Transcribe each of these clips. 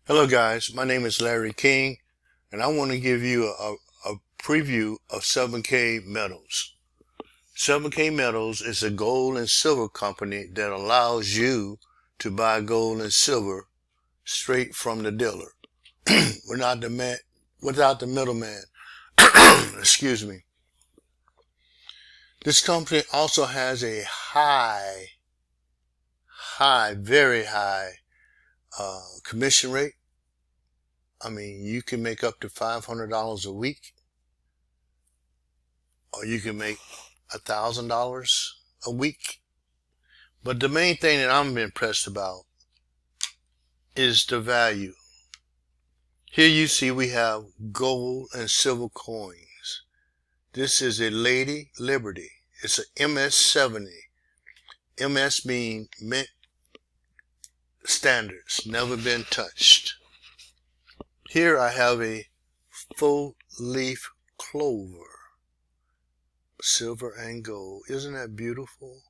Hello guys, my name is Larry King and I want to give you a preview of 7K Metals. 7K Metals is a gold and silver company that allows you to buy gold and silver straight from the dealer without the middleman. Excuse me. This company also has a very high commission rate. I mean, you can make up to $500 a week, or you can make $1,000 a week. But the main thing that I'm impressed about is the value. Here you see we have gold and silver coins. This is a Lady Liberty. It's a MS-70. MS being mint standards, never been touched. Here I have a full leaf clover, silver and gold. Isn't that beautiful?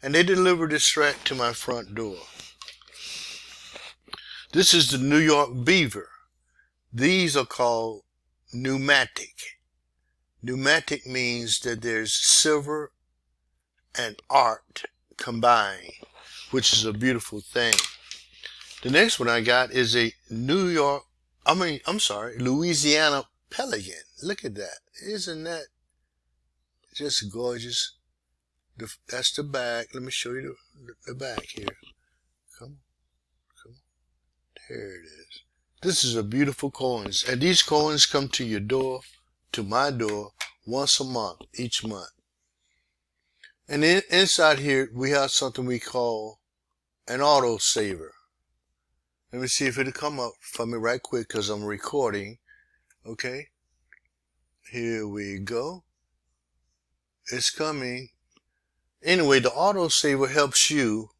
And they delivered this right to my front door. This is the New York Beaver. These are called pneumatic. Pneumatic means that there's silver and art combined, which is a beautiful thing. The next one I got is a Louisiana Pelican. Look at that. Isn't that just gorgeous? That's the back. Let me show you the back here. Come on. There it is. This is a beautiful coins. And these coins come to your door, to my door, once a month, each month. And then inside here, we have something we call an auto saver. Let me see if it'll come up for me right quick because I'm recording. Okay. Here we go. It's coming. Anyway, the auto saver helps you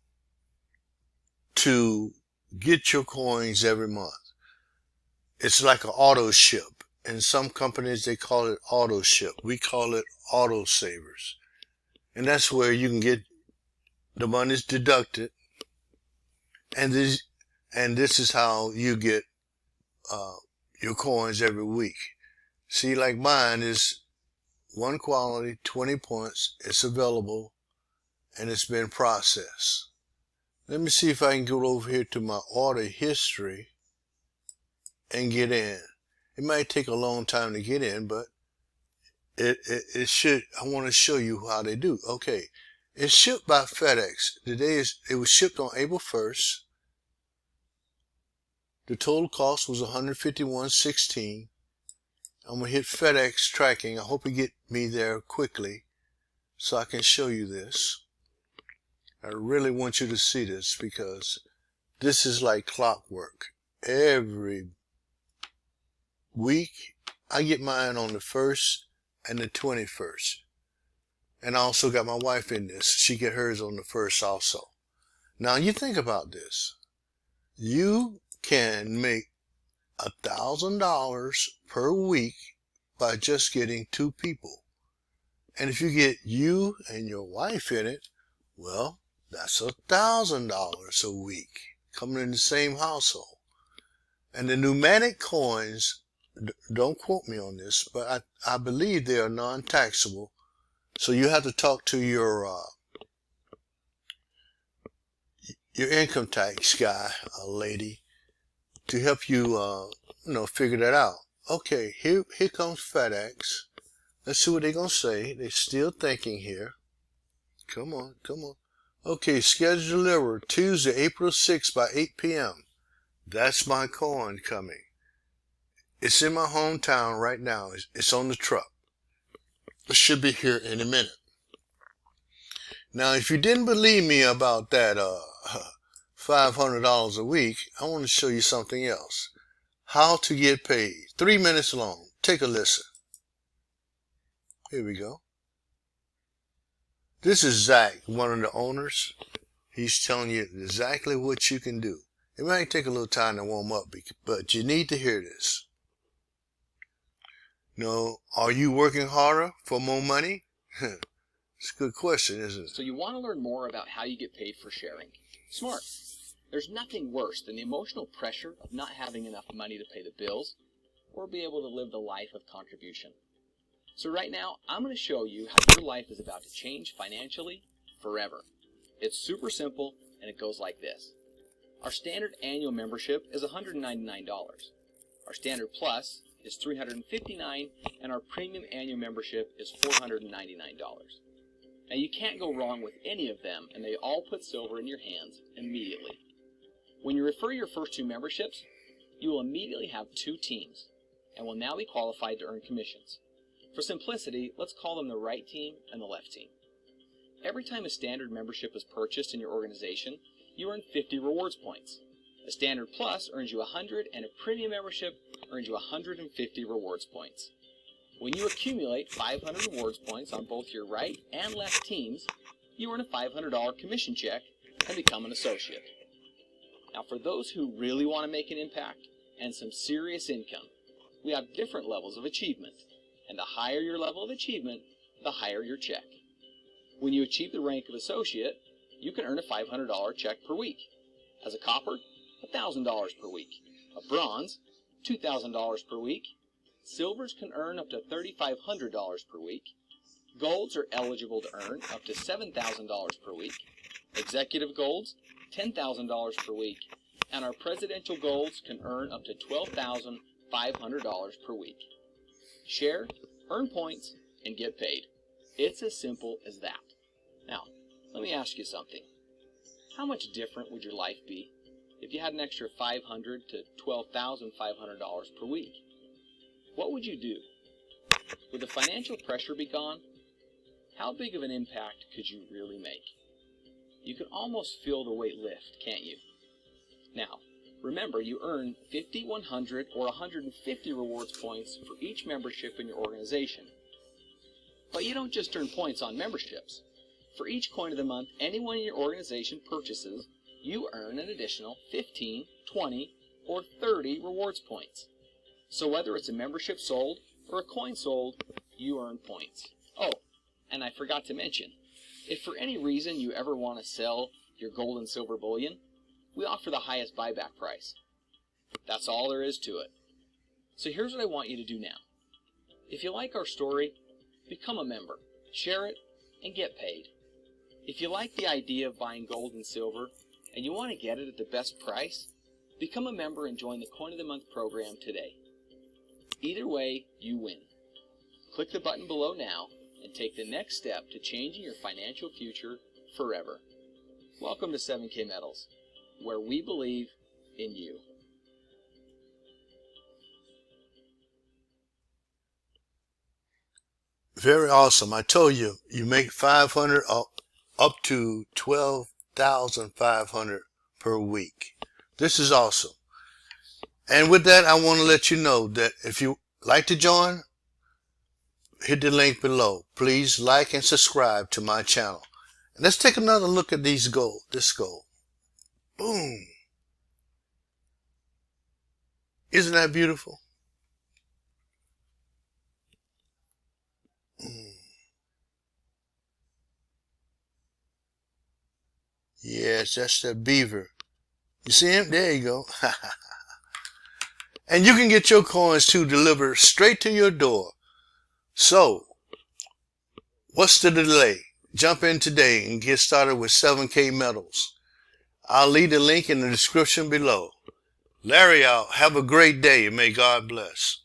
to get your coins every month. It's like an auto ship. In some companies, they call it auto ship. We call it auto savers. And that's where you can get the money's deducted. And this is how you get your coins every week. See, like mine is one quality, 20 points. It's available and it's been processed. Let me see if I can go over here to my order history and get in. It might take a long time to get in, but it should. I want to show you how they do. Okay, it's shipped by FedEx. It was shipped on April 1st. The total cost was $151.16. I'm gonna hit FedEx tracking. I hope you get me there quickly so I can show you this. I really want you to see this because this is like clockwork. Every week I get mine on the 1st and the 21st. And I also got my wife in this. She get hers on the 1st also. Now you think about this. You can make $1,000 per week by just getting 2 people. And if you get you and your wife in it, well, that's $1,000 a week coming in the same household. And the pneumatic coins, don't quote me on this, but I believe they are non-taxable. So you have to talk to your income tax guy, lady, to help you, figure that out. Okay, here comes FedEx. Let's see what they're going to say. They're still thinking here. Come on. Okay, scheduled deliver Tuesday, April 6th by 8 p.m. That's my coin coming. It's in my hometown right now. It's on the truck. It should be here in a minute. Now, if you didn't believe me about that $500 a week, I want to show you something else. How to get paid. 3 minutes long. Take a listen. Here we go. This is Zach, one of the owners. He's telling you exactly what you can do. It might take a little time to warm up, but you need to hear this. Are you working harder for more money? It's a good question, isn't it? So you want to learn more about how you get paid for sharing. Smart. There's nothing worse than the emotional pressure of not having enough money to pay the bills or be able to live the life of contribution. So right now, I'm going to show you how your life is about to change financially forever. It's super simple, and it goes like this. Our standard annual membership is $199. Our standard plus is $359, and our premium annual membership is $499. Now you can't go wrong with any of them, and they all put silver in your hands immediately. When you refer your first two memberships, you will immediately have two teams, and will now be qualified to earn commissions. For simplicity, let's call them the right team and the left team. Every time a standard membership is purchased in your organization, you earn 50 rewards points. A standard plus earns you 100, and a premium membership earns you 150 rewards points. When you accumulate 500 rewards points on both your right and left teams, you earn a $500 commission check and become an associate. Now for those who really want to make an impact and some serious income, we have different levels of achievement, and the higher your level of achievement, the higher your check. When you achieve the rank of associate, you can earn a $500 check per week. As a copper, $1,000 per week. A bronze, $2,000 per week. Silvers can earn up to $3,500 per week. Golds are eligible to earn up to $7,000 per week. Executive golds, $10,000 per week. And our presidential golds can earn up to $12,500 per week. Share, earn points, and get paid. It's as simple as that. Now, let me ask you something. How much different would your life be if you had an extra $500 to $12,500 per week? What would you do? Would the financial pressure be gone? How big of an impact could you really make? You can almost feel the weight lift, can't you? Now, remember, you earn 50, 100, or 150 rewards points for each membership in your organization. But you don't just earn points on memberships. For each coin of the month anyone in your organization purchases, you earn an additional 15, 20, or 30 rewards points. So whether it's a membership sold or a coin sold, you earn points. Oh, and I forgot to mention, if for any reason you ever want to sell your gold and silver bullion, we offer the highest buyback price. That's all there is to it. So here's what I want you to do now. If you like our story, become a member, share it, and get paid. If you like the idea of buying gold and silver, and you want to get it at the best price, become a member and join the Coin of the Month program today. Either way, you win. Click the button below now and take the next step to changing your financial future forever. Welcome to 7K Metals, where we believe in you. Very awesome. I told you, you make 500 up to 12,500 per week. This is awesome. And with that, I want to let you know that if you like to join, hit the link below. Please like and subscribe to my channel. And let's take another look at this gold. Boom. Isn't that beautiful? Yes, that's the beaver. You see him? There you go. And you can get your coins too delivered straight to your door. So, what's the delay? Jump in today and get started with 7K Metals. I'll leave the link in the description below. Larry out. Have a great day and may God bless.